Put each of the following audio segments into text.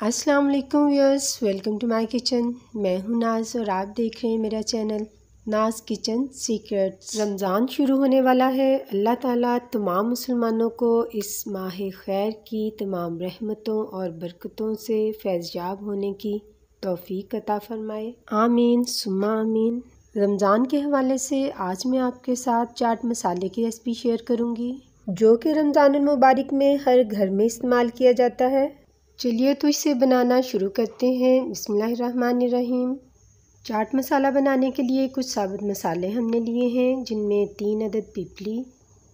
अस्सलाम वालेकुम viewers, welcome to my kitchen. मैं हूं नाज और आप देख रहे हैं मेरा चैनल नाज किचन सीक्रेट्स। रमज़ान शुरू होने वाला है। अल्लाह ताला तमाम मुसलमानों को इस माह खैर की तमाम रहमतों और बरकतों से फैज़याब होने की तौफीक अता फरमाए। आमीन सुम्मा आमीन। रमज़ान के हवाले से आज मैं आपके साथ चाट मसाले की रेसिपी शेयर करूँगी, जो कि रमज़ान मुबारक में हर घर में इस्तेमाल किया जाता है। चलिए तो इसे बनाना शुरू करते हैं। बिस्मिल्लाहिर्रहमानिर्रहीम। चाट मसाला बनाने के लिए कुछ साबुत मसाले हमने लिए हैं, जिनमें 3 अदद पिपली,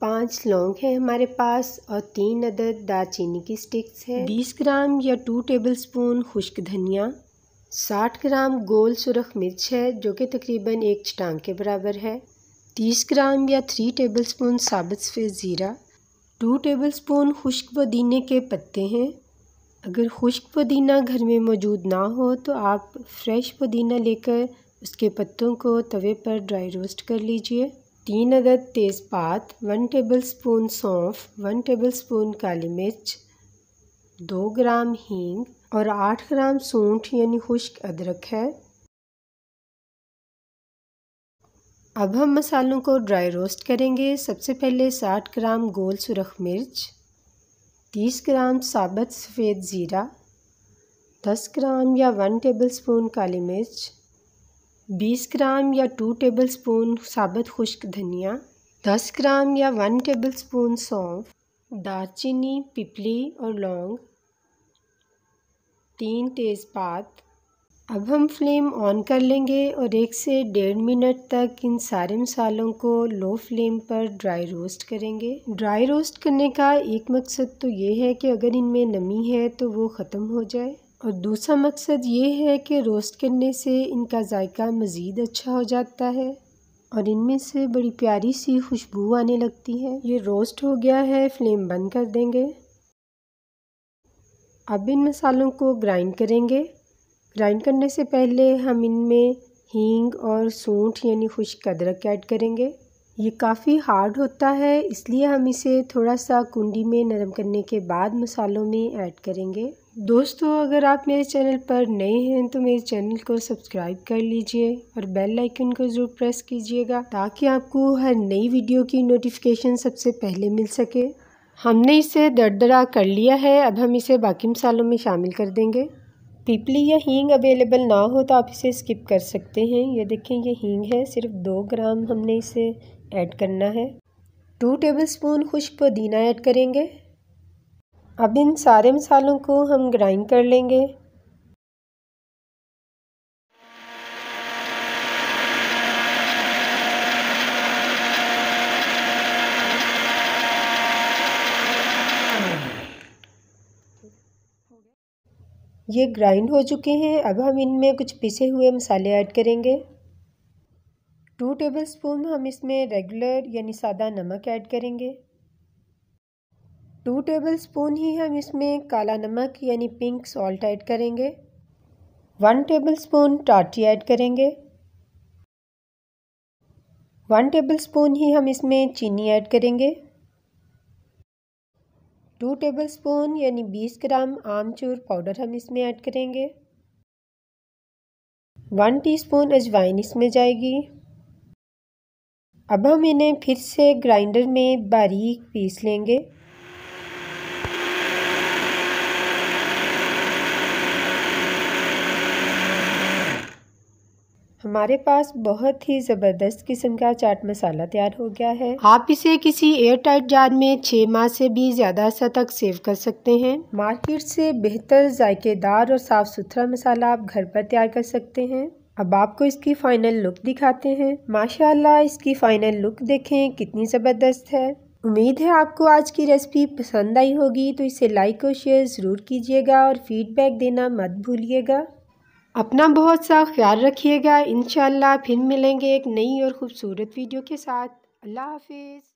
5 लौंग है हमारे पास और 3 अदद दालचीनी की स्टिक्स है। 20 ग्राम या 2 टेबलस्पून खुश्क धनिया, 60 ग्राम गोल सुरख मिर्च है जो कि तकरीबन 1 चटांग के बराबर है। 30 ग्राम या 3 टेबलस्पून साबुत सफ़ेद ज़ीरा, 2 टेबलस्पून खुश्क पुदीने के पत्ते हैं। अगर खुश्क पुदीना घर में मौजूद ना हो तो आप फ्रेश पुदीना लेकर उसके पत्तों को तवे पर ड्राई रोस्ट कर लीजिए। 3 अदद तेज़पात, 1 टेबलस्पून सौंफ, 1 टेबलस्पून काली मिर्च, 2 ग्राम हींग और 8 ग्राम सूंठ यानी खुश्क अदरक है। अब हम मसालों को ड्राई रोस्ट करेंगे। सबसे पहले 60 ग्राम गोल सुरख मिर्च, 30 ग्राम साबुत सफ़ेद ज़ीरा, 10 ग्राम या 1 टेबलस्पून काली मिर्च, 20 ग्राम या 2 टेबलस्पून साबुत खुश्क धनिया, 10 ग्राम या 1 टेबलस्पून सौंफ, दालचीनी, पिपली और लौंग, 3 तेज़पात। अब हम फ्लेम ऑन कर लेंगे और 1 से 1.5 मिनट तक इन सारे मसालों को लो फ्लेम पर ड्राई रोस्ट करेंगे। ड्राई रोस्ट करने का एक मकसद तो ये है कि अगर इनमें नमी है तो वो ख़त्म हो जाए, और दूसरा मकसद ये है कि रोस्ट करने से इनका जायका मज़ीद अच्छा हो जाता है और इनमें से बड़ी प्यारी सी खुशबू आने लगती है। ये रोस्ट हो गया है, फ्लेम बंद कर देंगे। अब इन मसालों को ग्राइंड करेंगे। ग्राइंड करने से पहले हम इनमें हींग और सूंठ यानी खुश्क अदरक ऐड करेंगे। ये काफ़ी हार्ड होता है, इसलिए हम इसे थोड़ा सा कुंडी में नरम करने के बाद मसालों में ऐड करेंगे। दोस्तों, अगर आप मेरे चैनल पर नए हैं तो मेरे चैनल को सब्सक्राइब कर लीजिए और बेल आइकन को ज़रूर प्रेस कीजिएगा, ताकि आपको हर नई वीडियो की नोटिफिकेशन सबसे पहले मिल सके। हमने इसे दरदरा कर लिया है। अब हम इसे बाकी मसालों में शामिल कर देंगे। पिपली या हींग अवेलेबल ना हो तो आप इसे स्किप कर सकते हैं। ये देखें, ये हींग है, सिर्फ 2 ग्राम हमने इसे ऐड करना है। 2 टेबलस्पून खुश्क पुदीना ऐड करेंगे। अब इन सारे मसालों को हम ग्राइंड कर लेंगे। ये ग्राइंड हो चुके हैं। अब हम इनमें कुछ पिसे हुए मसाले ऐड करेंगे। 2 टेबलस्पून हम इसमें रेगुलर यानी सादा नमक ऐड करेंगे। 2 टेबलस्पून ही हम इसमें काला नमक यानी पिंक सॉल्ट ऐड करेंगे। 1 टेबलस्पून टार्टी ऐड करेंगे। 1 टेबलस्पून ही हम इसमें चीनी ऐड करेंगे। 2 टेबलस्पून यानी 20 ग्राम आमचूर पाउडर हम इसमें ऐड करेंगे। 1 टीस्पून अजवाइन इसमें जाएगी। अब हम इन्हें फिर से ग्राइंडर में बारीक पीस लेंगे। हमारे पास बहुत ही ज़बरदस्त किस्म का चाट मसाला तैयार हो गया है। आप इसे किसी एयर टाइट जार में 6 माह से भी ज़्यादा अर्सा तक सेव कर सकते हैं। मार्केट से बेहतर जायकेदार और साफ़ सुथरा मसाला आप घर पर तैयार कर सकते हैं। अब आपको इसकी फ़ाइनल लुक दिखाते हैं। माशाल्लाह, इसकी फ़ाइनल लुक देखें कितनी ज़बरदस्त है। उम्मीद है आपको आज की रेसिपी पसंद आई होगी, तो इसे लाइक और शेयर ज़रूर कीजिएगा और फीडबैक देना मत भूलिएगा। अपना बहुत सा ख्याल रखिएगा। इंशाल्लाह फिर मिलेंगे एक नई और ख़ूबसूरत वीडियो के साथ। अल्लाह हाफिज़।